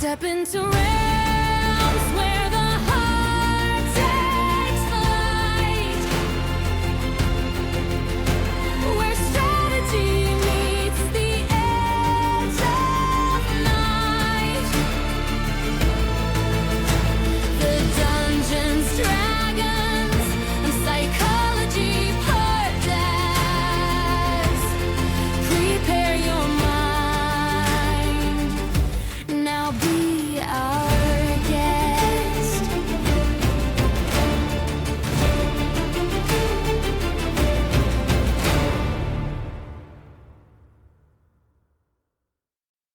Step into realms where the heart takes flight, where strategy meets the edge of night. The dungeons, dragons, and psychology parts. Prepare your mind. Now be our guest.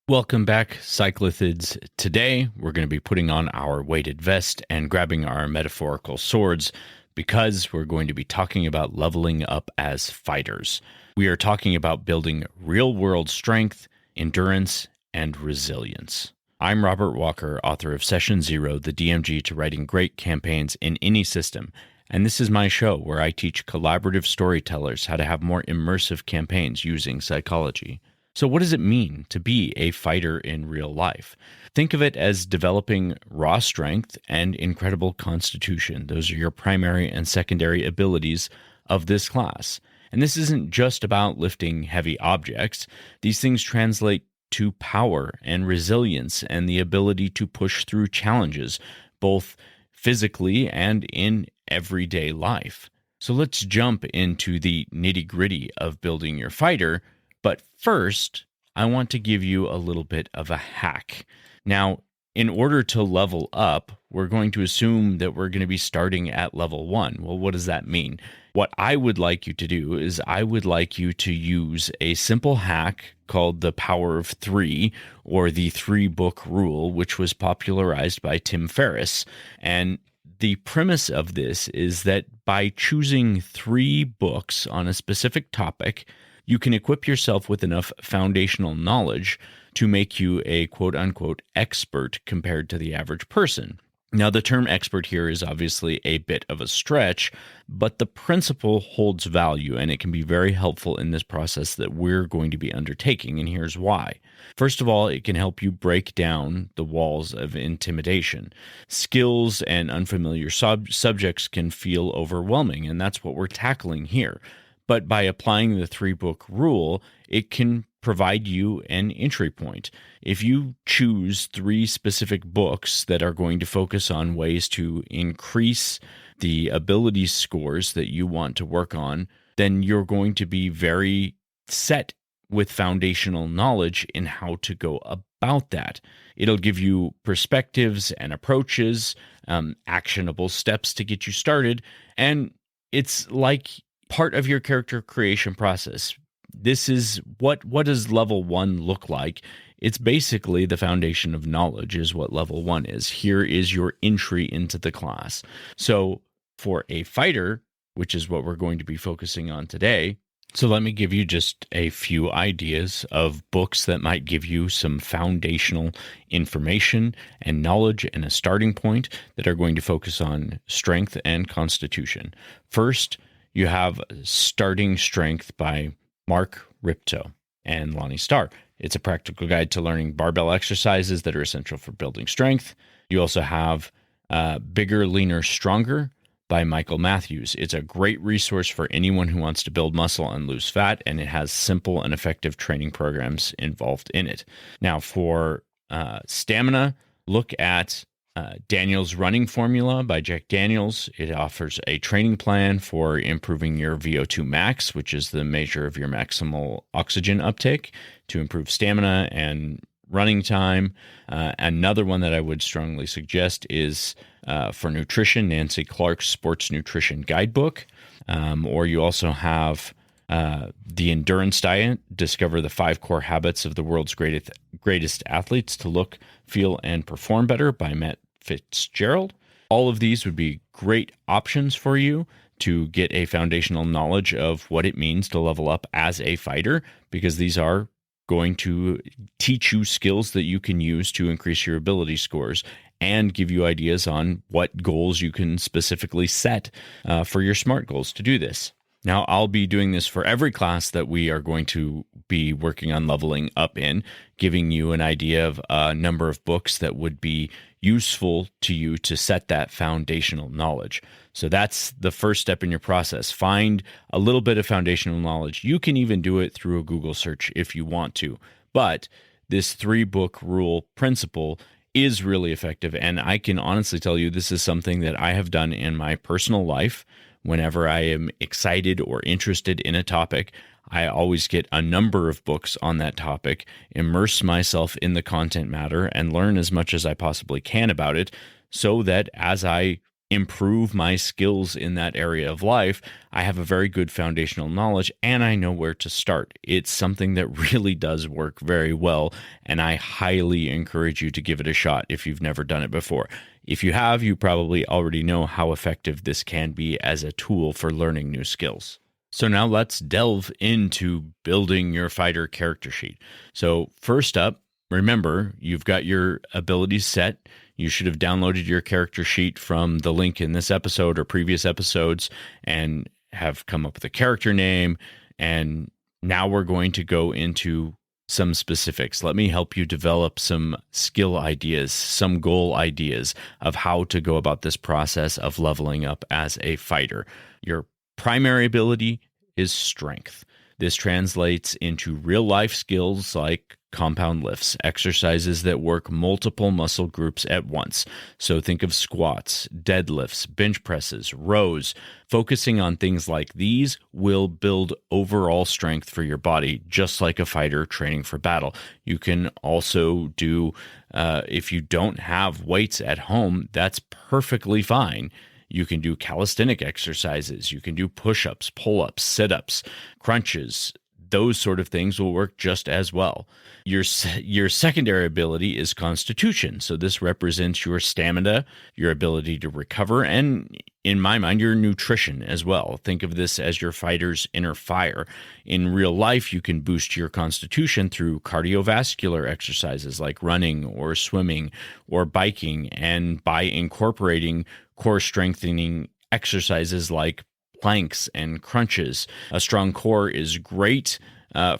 Welcome back, Cyclothids. Today, we're going to be putting on our weighted vest and grabbing our metaphorical swords because we're going to be talking about leveling up as fighters. We are talking about building real-world strength, endurance, and resilience. I'm Robert Walker, author of Session Zero, the DMG to writing great campaigns in any system, and this is my show where I teach collaborative storytellers how to have more immersive campaigns using psychology. So what does it mean to be a fighter in real life? Think of it as developing raw strength and incredible constitution. Those are your primary and secondary abilities of this class. And this isn't just about lifting heavy objects. These things translate to power and resilience and the ability to push through challenges, both physically and in everyday life. So let's jump into the nitty-gritty of building your fighter. But first, I want to give you a little bit of a hack. Now, in order to level up, we're going to assume that we're going to be starting at level 1. Well, what does that mean? What I would like you to do is I would like you to use a simple hack called the Power of 3, or the 3-book rule, which was popularized by Tim Ferriss. And the premise of this is that by choosing 3 books on a specific topic, you can equip yourself with enough foundational knowledge to make you a quote-unquote expert compared to the average person. Now, the term expert here is obviously a bit of a stretch, but the principle holds value, and it can be very helpful in this process that we're going to be undertaking, and here's why. First of all, it can help you break down the walls of intimidation. Skills and unfamiliar subjects can feel overwhelming, and that's what we're tackling here. But by applying the 3-book rule, it can provide you an entry point. If you choose 3 specific books that are going to focus on ways to increase the ability scores that you want to work on, then you're going to be very set with foundational knowledge in how to go about that. It'll give you perspectives and approaches, actionable steps to get you started, and it's like part of your character creation process. This is what does level 1 look like? It's basically the foundation of knowledge is what level 1 is. Here is your entry into the class. So for a fighter, which is what we're going to be focusing on today, so let me give you just a few ideas of books that might give you some foundational information and knowledge and a starting point that are going to focus on strength and constitution. First, you have Starting Strength by Mark Ripto and Lonnie Starr. It's a practical guide to learning barbell exercises that are essential for building strength. You also have Bigger, Leaner, Stronger by Michael Matthews. It's a great resource for anyone who wants to build muscle and lose fat, and it has simple and effective training programs involved in it. Now, for stamina, look at Daniel's Running Formula by Jack Daniels. It offers a training plan for improving your VO2 max, which is the measure of your maximal oxygen uptake, to improve stamina and running time. Another one that I would strongly suggest is for nutrition, Nancy Clark's Sports Nutrition Guidebook. Or you also have The Endurance Diet, Discover the 5 Core Habits of the World's Greatest Athletes to Look, Feel, and Perform Better by Matt Fitzgerald. All of these would be great options for you to get a foundational knowledge of what it means to level up as a fighter, because these are going to teach you skills that you can use to increase your ability scores and give you ideas on what goals you can specifically set for your SMART goals to do this. Now, I'll be doing this for every class that we are going to be working on leveling up in, giving you an idea of a number of books that would be useful to you to set that foundational knowledge. So that's the first step in your process. Find a little bit of foundational knowledge. You can even do it through a Google search if you want to. But this 3-book rule principle is really effective. And I can honestly tell you this is something that I have done in my personal life. Whenever I am excited or interested in a topic, I always get a number of books on that topic, immerse myself in the content matter, and learn as much as I possibly can about it so that as I improve my skills in that area of life, I have a very good foundational knowledge and I know where to start. It's something that really does work very well, and I highly encourage you to give it a shot if you've never done it before. If you have, you probably already know how effective this can be as a tool for learning new skills. So now let's delve into building your fighter character sheet. So first up, remember, you've got your abilities set. You should have downloaded your character sheet from the link in this episode or previous episodes and have come up with a character name. And now we're going to go into some specifics. Let me help you develop some skill ideas, some goal ideas of how to go about this process of leveling up as a fighter. Your primary ability is strength. This translates into real life skills like compound lifts, exercises that work multiple muscle groups at once. So think of squats, deadlifts, bench presses, rows. Focusing on things like these will build overall strength for your body, just like a fighter training for battle. You can also do, if you don't have weights at home, that's perfectly fine. You can do calisthenic exercises. You can do push-ups, pull-ups, sit-ups, crunches. Those sort of things will work just as well. Your secondary ability is constitution. So this represents your stamina, your ability to recover, and in my mind, your nutrition as well. Think of this as your fighter's inner fire. In real life, you can boost your constitution through cardiovascular exercises like running or swimming or biking, and by incorporating core strengthening exercises like planks and crunches. A strong core is great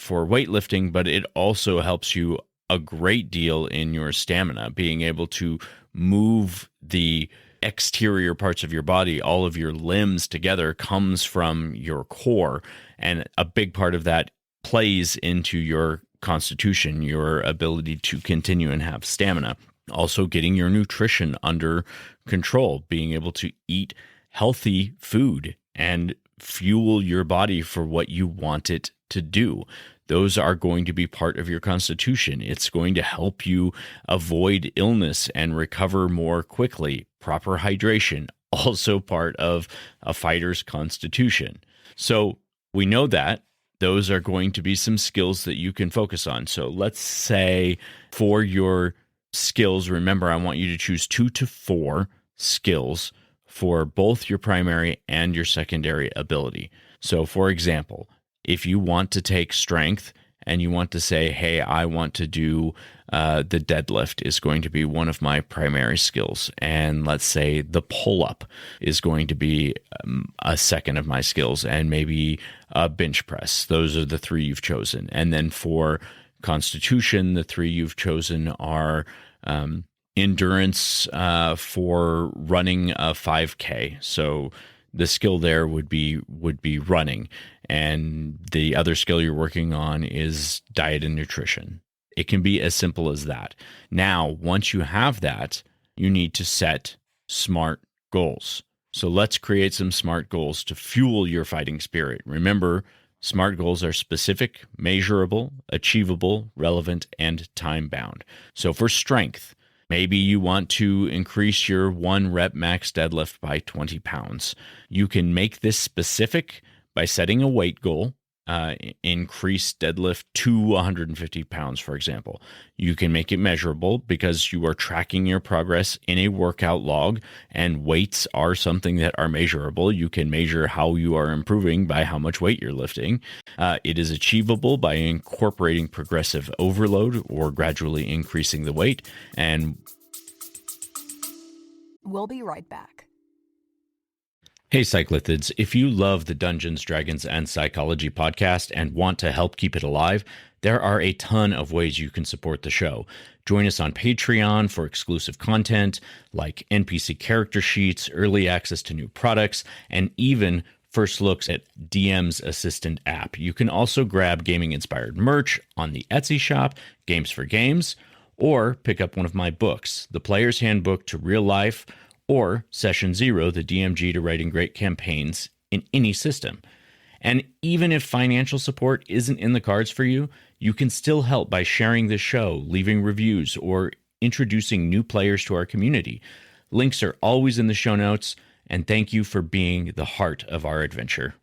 for weightlifting, but it also helps you a great deal in your stamina, being able to move the exterior parts of your body, all of your limbs together, comes from your core. And a big part of that plays into your constitution, your ability to continue and have stamina. Also getting your nutrition under control, being able to eat healthy food and fuel your body for what you want it to do. Those are going to be part of your constitution. It's going to help you avoid illness and recover more quickly. Proper hydration, also part of a fighter's constitution. So we know that those are going to be some skills that you can focus on. So let's say for your skills, remember, I want you to choose 2 to 4 skills for both your primary and your secondary ability. So for example, if you want to take strength and you want to say, hey, I want to do the deadlift is going to be one of my primary skills. And let's say the pull-up is going to be a second of my skills, and maybe a bench press. Those are the 3 you've chosen. And then for constitution, the 3 you've chosen are endurance for running a 5K. So the skill there would be running, and the other skill you're working on is diet and nutrition. It can be as simple as that. Now, once you have that, you need to set smart goals. So let's create some smart goals to fuel your fighting spirit. Remember, smart goals are specific, measurable, achievable, relevant, and time-bound. So for strength, maybe you want to increase your 1 rep max deadlift by 20 pounds. You can make this specific by setting a weight goal, increase deadlift to 150 pounds, for example. You can make it measurable because you are tracking your progress in a workout log, and weights are something that are measurable. You can measure how you are improving by how much weight you're lifting. It is achievable by incorporating progressive overload or gradually increasing the weight. And we'll be right back. Hey, Cyclithids, if you love the Dungeons, Dragons, and Psychology podcast and want to help keep it alive, there are a ton of ways you can support the show. Join us on Patreon for exclusive content like NPC character sheets, early access to new products, and even first looks at DM's Assistant app. You can also grab gaming-inspired merch on the Etsy shop, Games for Games, or pick up one of my books, The Player's Handbook to Real Life, or Session Zero, the DMG to writing great campaigns in any system. And even if financial support isn't in the cards for you, you can still help by sharing the show, leaving reviews, or introducing new players to our community. Links are always in the show notes, and thank you for being the heart of our adventure.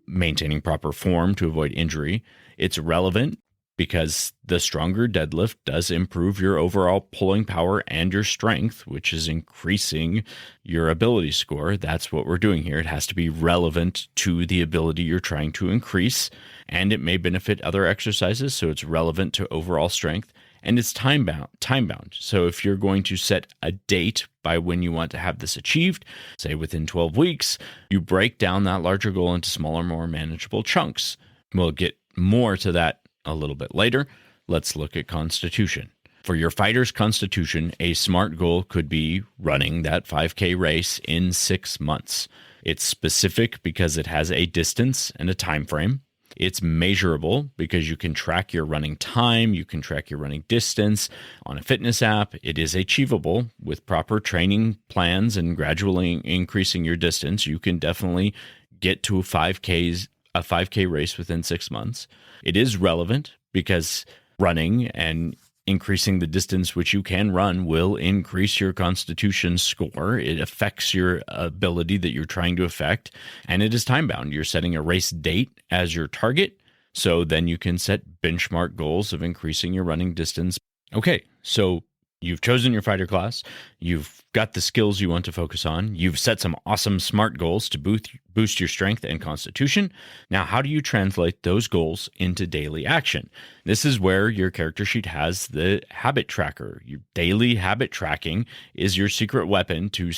Maintaining proper form to avoid injury. It's relevant because the stronger deadlift does improve your overall pulling power and your strength, which is increasing your ability score. That's what we're doing here. It has to be relevant to the ability you're trying to increase, and it may benefit other exercises, so it's relevant to overall strength. And it's time bound. So if you're going to set a date by when you want to have this achieved, say within 12 weeks, you break down that larger goal into smaller, more manageable chunks. We'll get more to that a little bit later. Let's look at constitution. For your fighter's constitution, a SMART goal could be running that 5K race in 6 months. It's specific because it has a distance and a time frame. It's measurable because you can track your running time, you can track your running distance on a fitness app. It is achievable with proper training plans and gradually increasing your distance. You can definitely get to a 5K race within 6 months. It is relevant because running and increasing the distance which you can run will increase your constitution score. It affects your ability that you're trying to affect, and it is time bound. You're setting a race date as your target, so then you can set benchmark goals of increasing your running distance. Okay, so you've chosen your fighter class. You've got the skills you want to focus on. You've set some awesome SMART goals to boost your strength and constitution. Now, how do you translate those goals into daily action? This is where your character sheet has the habit tracker. Your daily habit tracking is your secret weapon to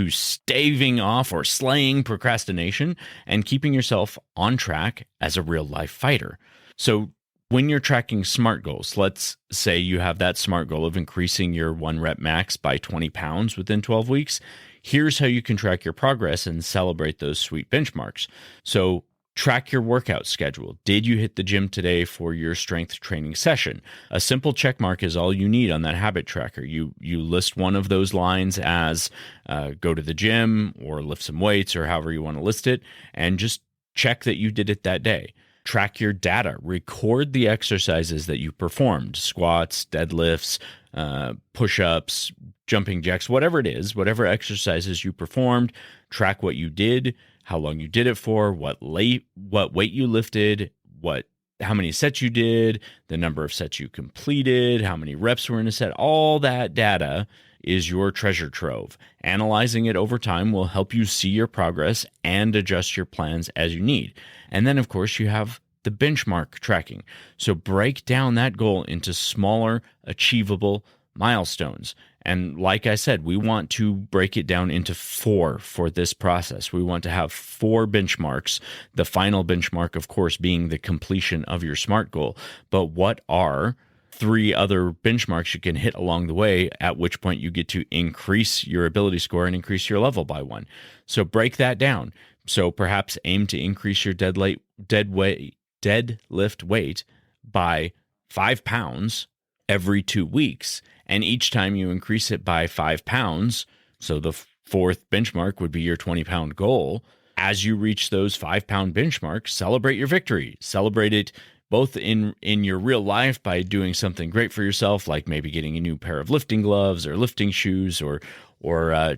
staving off or slaying procrastination and keeping yourself on track as a real-life fighter. So when you're tracking SMART goals, let's say you have that SMART goal of increasing your 1 rep max by 20 pounds within 12 weeks. Here's how you can track your progress and celebrate those sweet benchmarks. So track your workout schedule. Did you hit the gym today for your strength training session? A simple check mark is all you need on that habit tracker. You list one of those lines as go to the gym or lift some weights or however you want to list it, and just check that you did it that day. Track your data. Record the exercises that you performed, squats, deadlifts, push-ups, jumping jacks, whatever it is, whatever exercises you performed. Track what you did, how long you did it for, what weight you lifted, how many sets you did, the number of sets you completed, how many reps were in a set. All that data is your treasure trove. Analyzing it over time will help you see your progress and adjust your plans as you need. And then, of course, you have the benchmark tracking. So break down that goal into smaller, achievable milestones. And like I said, we want to break it down into 4 for this process. We want to have 4 benchmarks, the final benchmark, of course, being the completion of your SMART goal. But what are 3 other benchmarks you can hit along the way, at which point you get to increase your ability score and increase your level by 1. So break that down. So perhaps aim to increase your deadlift weight by 5 pounds every 2 weeks. And each time you increase it by 5 pounds, so the 4th benchmark would be your 20-pound goal. As you reach those 5-pound benchmarks, celebrate your victory. Celebrate it both in your real life by doing something great for yourself, like maybe getting a new pair of lifting gloves or lifting shoes, or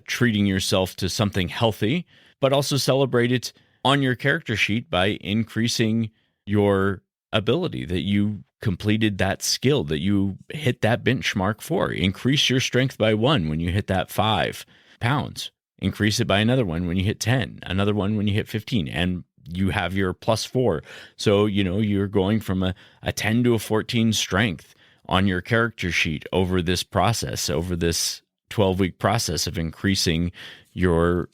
treating yourself to something healthy, but also celebrate it on your character sheet by increasing your ability, that you completed that skill, that you hit that benchmark for. Increase your strength by 1 when you hit that 5 pounds. Increase it by another one when you hit 10, another one when you hit 15, and you have your +4. So, you're going from a 10 to a 14 strength on your character sheet over this process, over this 12-week process of increasing your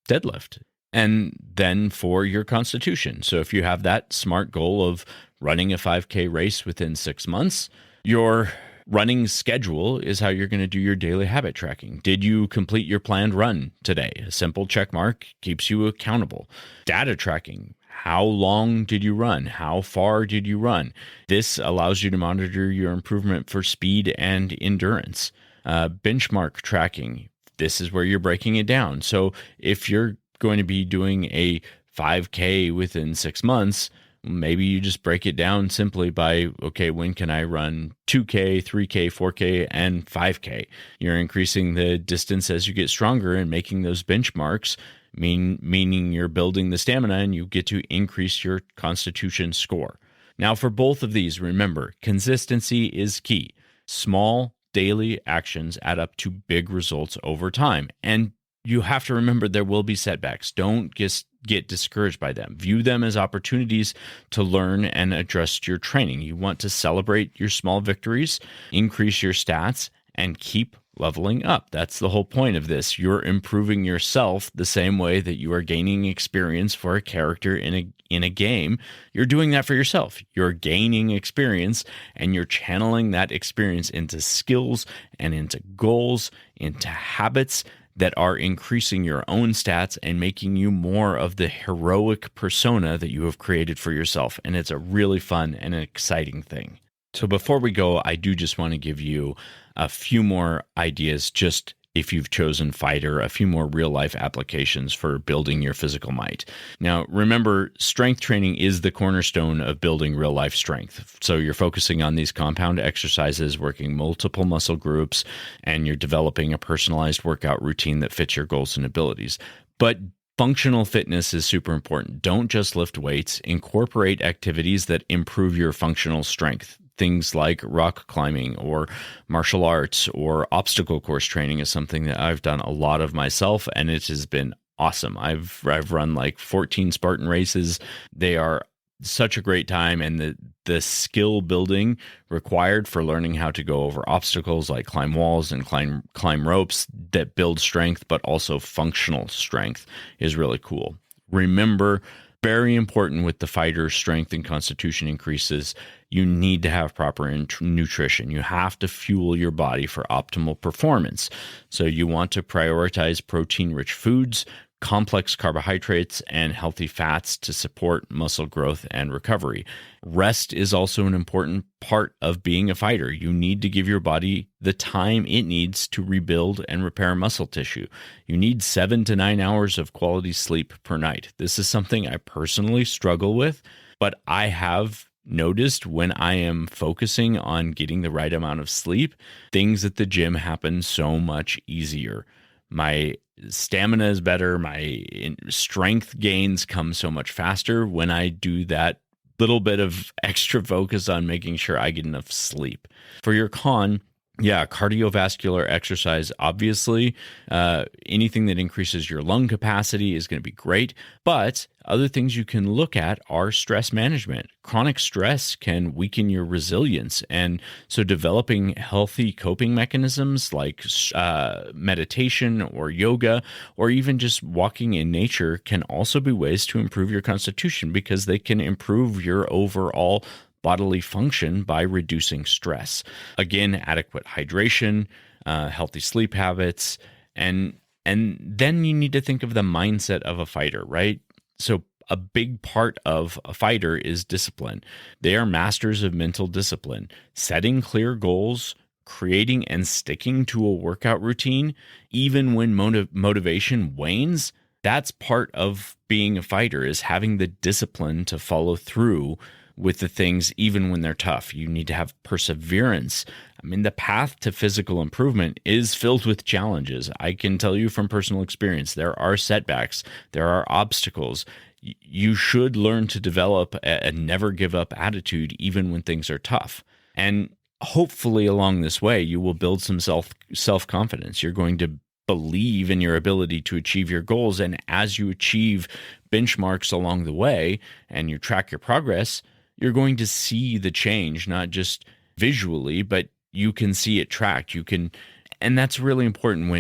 deadlift. And then for your constitution. So if you have that SMART goal of running a 5K race within 6 months, your running schedule is how you're going to do your daily habit tracking. Did you complete your planned run today? A simple check mark keeps you accountable. Data tracking. How long did you run? How far did you run? This allows you to monitor your improvement for speed and endurance. Benchmark tracking. This is where you're breaking it down. So if you're going to be doing a 5K within 6 months, maybe you just break it down simply by, okay, when can I run 2K, 3K, 4K, and 5K? You're increasing the distance as you get stronger and making those benchmarks, meaning you're building the stamina and you get to increase your constitution score. Now, for both of these, remember, consistency is key. Small daily actions add up to big results over time. And you have to remember there will be setbacks. Don't get discouraged by them. View them as opportunities to learn and adjust your training. You want to celebrate your small victories, increase your stats, and keep leveling up. That's the whole point of this. You're improving yourself the same way that you are gaining experience for a character in a game. You're doing that for yourself. You're gaining experience and you're channeling that experience into skills and into goals, into habits that are increasing your own stats and making you more of the heroic persona that you have created for yourself. And it's a really fun and an exciting thing. So before we go, I do just want to give you a few more ideas, just if you've chosen fighter, a few more real life applications for building your physical might. Now, remember, strength training is the cornerstone of building real life strength. So you're focusing on these compound exercises, working multiple muscle groups, and you're developing a personalized workout routine that fits your goals and abilities. But functional fitness is super important. Don't just lift weights. Incorporate activities that improve your functional strength. Things like rock climbing or martial arts or obstacle course training is something that I've done a lot of myself, and it has been awesome. I've run like 14 Spartan races. They are such a great time, and the skill building required for learning how to go over obstacles like climb walls and climb ropes that build strength, but also functional strength is really cool. Remember, very important with the fighter strength and constitution increases, you need to have proper nutrition. You have to fuel your body for optimal performance. So you want to prioritize protein-rich foods, complex carbohydrates, and healthy fats to support muscle growth and recovery. Rest is also an important part of being a fighter. You need to give your body the time it needs to rebuild and repair muscle tissue. You need 7 to 9 hours of quality sleep per night. This is something I personally struggle with, but I have noticed when I am focusing on getting the right amount of sleep, things at the gym happen so much easier. My stamina is better. My strength gains come so much faster when I do that little bit of extra focus on making sure I get enough sleep. For your con, cardiovascular exercise, obviously, anything that increases your lung capacity is going to be great. But other things you can look at are stress management. Chronic stress can weaken your resilience. And so developing healthy coping mechanisms like meditation or yoga, or even just walking in nature can also be ways to improve your constitution because they can improve your overall bodily function by reducing stress. Again, adequate hydration, healthy sleep habits, and then you need to think of the mindset of a fighter, right? So a big part of a fighter is discipline. They are masters of mental discipline, setting clear goals, creating and sticking to a workout routine, even when motivation wanes. That's part of being a fighter, is having the discipline to follow through with the things even when they're tough. You need to have perseverance. I mean, the path to physical improvement is filled with challenges. I can tell you from personal experience, there are setbacks, there are obstacles. You should learn to develop a never give up attitude even when things are tough. And hopefully along this way, you will build some self-confidence. You're going to believe in your ability to achieve your goals. And as you achieve benchmarks along the way and you track your progress, you're going to see the change, not just visually, but you can see it tracked. You can, And that's really important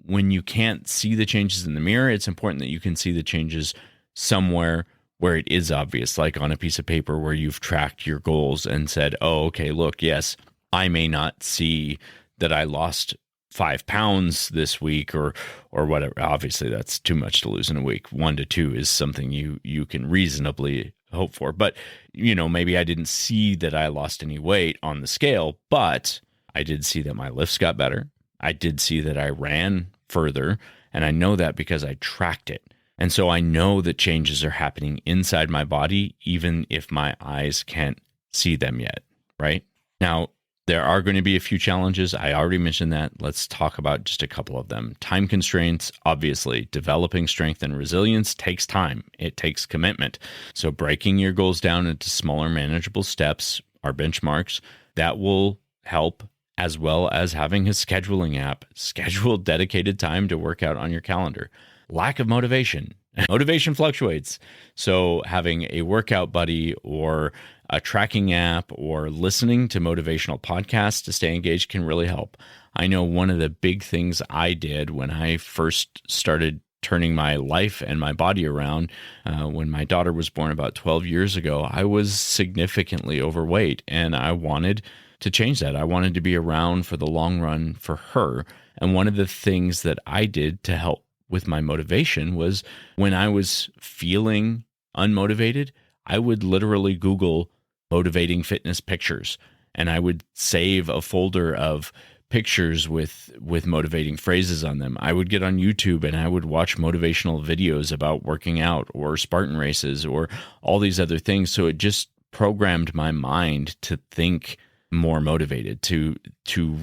when you can't see the changes in the mirror. It's important that you can see the changes somewhere where it is obvious, like on a piece of paper where you've tracked your goals and said, oh, okay, look, yes, I may not see that I lost 5 pounds this week or whatever. Obviously, that's too much to lose in a week. 1 to 2 is something you can reasonably hope for. But, maybe I didn't see that I lost any weight on the scale, but I did see that my lifts got better. I did see that I ran further, and I know that because I tracked it. And so I know that changes are happening inside my body, even if my eyes can't see them yet, right? Now, there are going to be a few challenges. I already mentioned that. Let's talk about just a couple of them. Time constraints, obviously. Developing strength and resilience takes time. It takes commitment. So breaking your goals down into smaller, manageable steps, our benchmarks, that will help, as well as having a scheduling app. Schedule dedicated time to work out on your calendar. Lack of motivation. Motivation fluctuates. So having a workout buddy or a tracking app or listening to motivational podcasts to stay engaged can really help. I know one of the big things I did when I first started turning my life and my body around, when my daughter was born about 12 years ago, I was significantly overweight, and I wanted to change that. I wanted to be around for the long run for her. And one of the things that I did to help with my motivation was when I was feeling unmotivated, I would literally Google motivating fitness pictures, and I would save a folder of pictures with motivating phrases on them. I would get on YouTube and I would watch motivational videos about working out or Spartan races or all these other things. So it just programmed my mind to think more motivated, to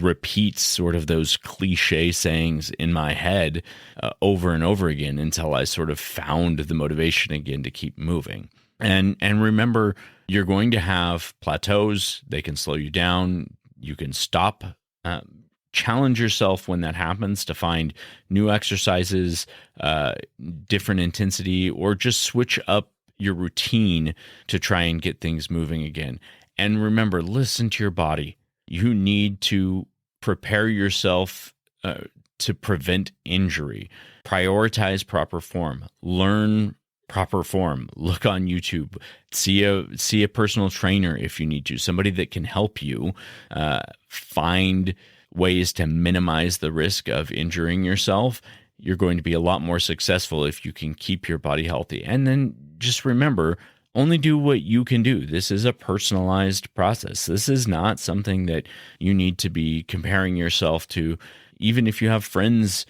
repeat sort of those cliche sayings in my head over and over again until I sort of found the motivation again to keep moving. And remember, you're going to have plateaus. They can slow you down. You can stop. Challenge yourself when that happens to find new exercises, different intensity, or just switch up your routine to try and get things moving again. And remember, listen to your body. You need to prepare yourself to prevent injury. Prioritize proper form. Learn proper form. Look on YouTube. See a personal trainer if you need to. Somebody that can help you find ways to minimize the risk of injuring yourself. You're going to be a lot more successful if you can keep your body healthy. And then just remember, only do what you can do. This is a personalized process. This is not something that you need to be comparing yourself to. Even if you have friends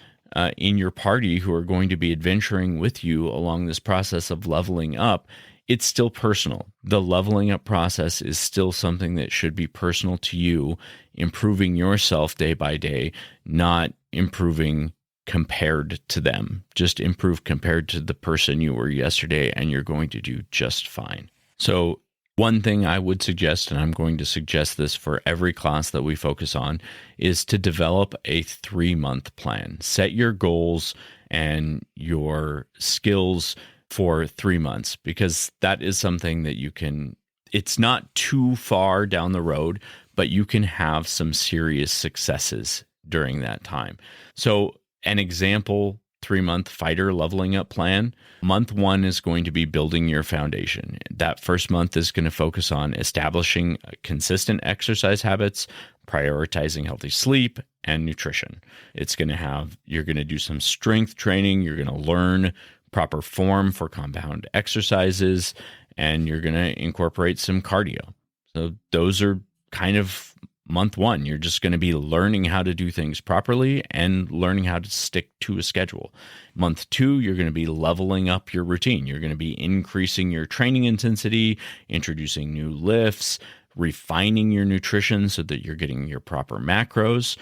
in your party who are going to be adventuring with you along this process of leveling up, it's still personal. The leveling up process is still something that should be personal to you, improving yourself day by day, not improving compared to them. Just improve compared to the person you were yesterday, and you're going to do just fine. So one thing I would suggest, and I'm going to suggest this for every class that we focus on, is to develop a 3-month plan. Set your goals and your skills for 3 months, because that is something that you can, it's not too far down the road, but you can have some serious successes during that time. So an example 3-month fighter leveling up plan. Month 1 is going to be building your foundation. That first month is going to focus on establishing consistent exercise habits, prioritizing healthy sleep and nutrition. You're going to do some strength training. You're going to learn proper form for compound exercises, and you're going to incorporate some cardio. So those are kind of month 1. You're just going to be learning how to do things properly and learning how to stick to a schedule. Month 2, you're going to be leveling up your routine. You're going to be increasing your training intensity, introducing new lifts, refining your nutrition so that you're getting your proper macros.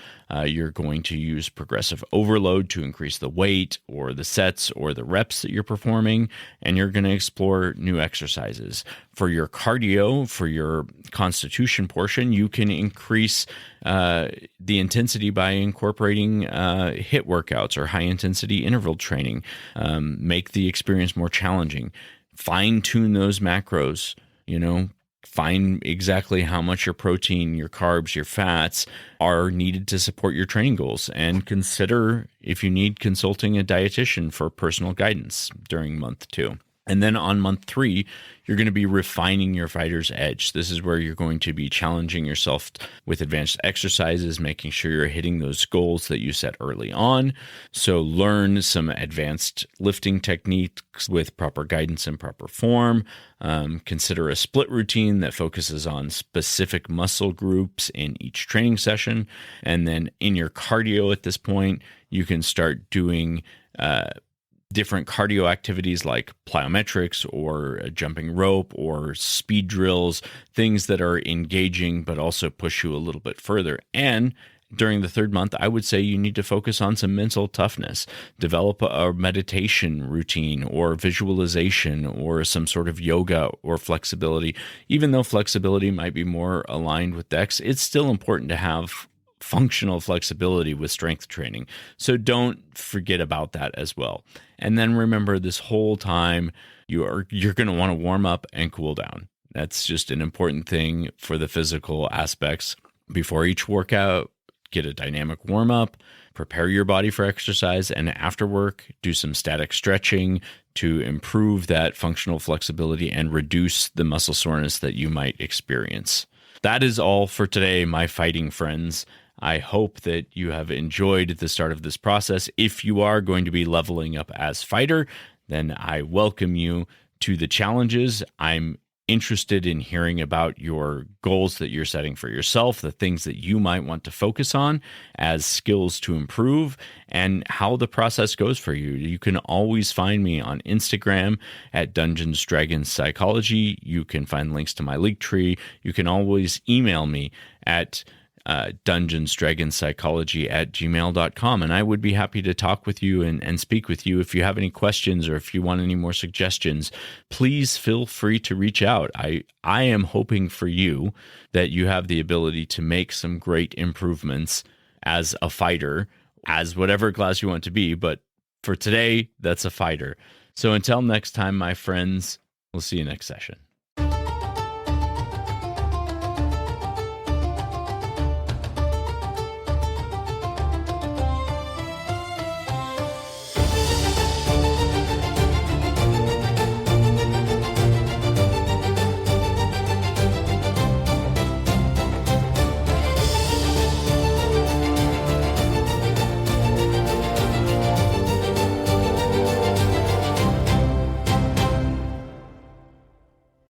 You're going to use progressive overload to increase the weight or the sets or the reps that you're performing, and you're going to explore new exercises. For your cardio, for your constitution portion, you can increase the intensity by incorporating HIIT workouts or high-intensity interval training. Make the experience more challenging. Fine-tune those macros, Find exactly how much your protein, your carbs, your fats are needed to support your training goals, and consider if you need consulting a dietitian for personal guidance during month 2. And then on month 3, you're going to be refining your fighter's edge. This is where you're going to be challenging yourself with advanced exercises, making sure you're hitting those goals that you set early on. So learn some advanced lifting techniques with proper guidance and proper form. Consider a split routine that focuses on specific muscle groups in each training session. And then in your cardio at this point, you can start doing different cardio activities like plyometrics or jumping rope or speed drills, things that are engaging but also push you a little bit further. And during the 3rd month, I would say you need to focus on some mental toughness. Develop a meditation routine or visualization or some sort of yoga or flexibility. Even though flexibility might be more aligned with DEX, it's still important to have functional flexibility with strength training. So don't forget about that as well. And then remember, this whole time you're going to want to warm up and cool down. That's just an important thing for the physical aspects. Before each workout, get a dynamic warm up, prepare your body for exercise, and after work, do some static stretching to improve that functional flexibility and reduce the muscle soreness that you might experience. That is all for today, my fighting friends. I hope that you have enjoyed the start of this process. If you are going to be leveling up as fighter, then I welcome you to the challenges. I'm interested in hearing about your goals that you're setting for yourself, the things that you might want to focus on as skills to improve, and how the process goes for you. You can always find me on Instagram at Dungeons Dragons Psychology. You can find links to my Linktree. You can always email me at dungeonsdragonpsychology@gmail.com, and I would be happy to talk with you and speak with you. If you have any questions or if you want any more suggestions, please feel free to reach out. I am hoping for you that you have the ability to make some great improvements as a fighter, as whatever class you want to be, but for today, that's a fighter. So until next time, my friends, we'll see you next session.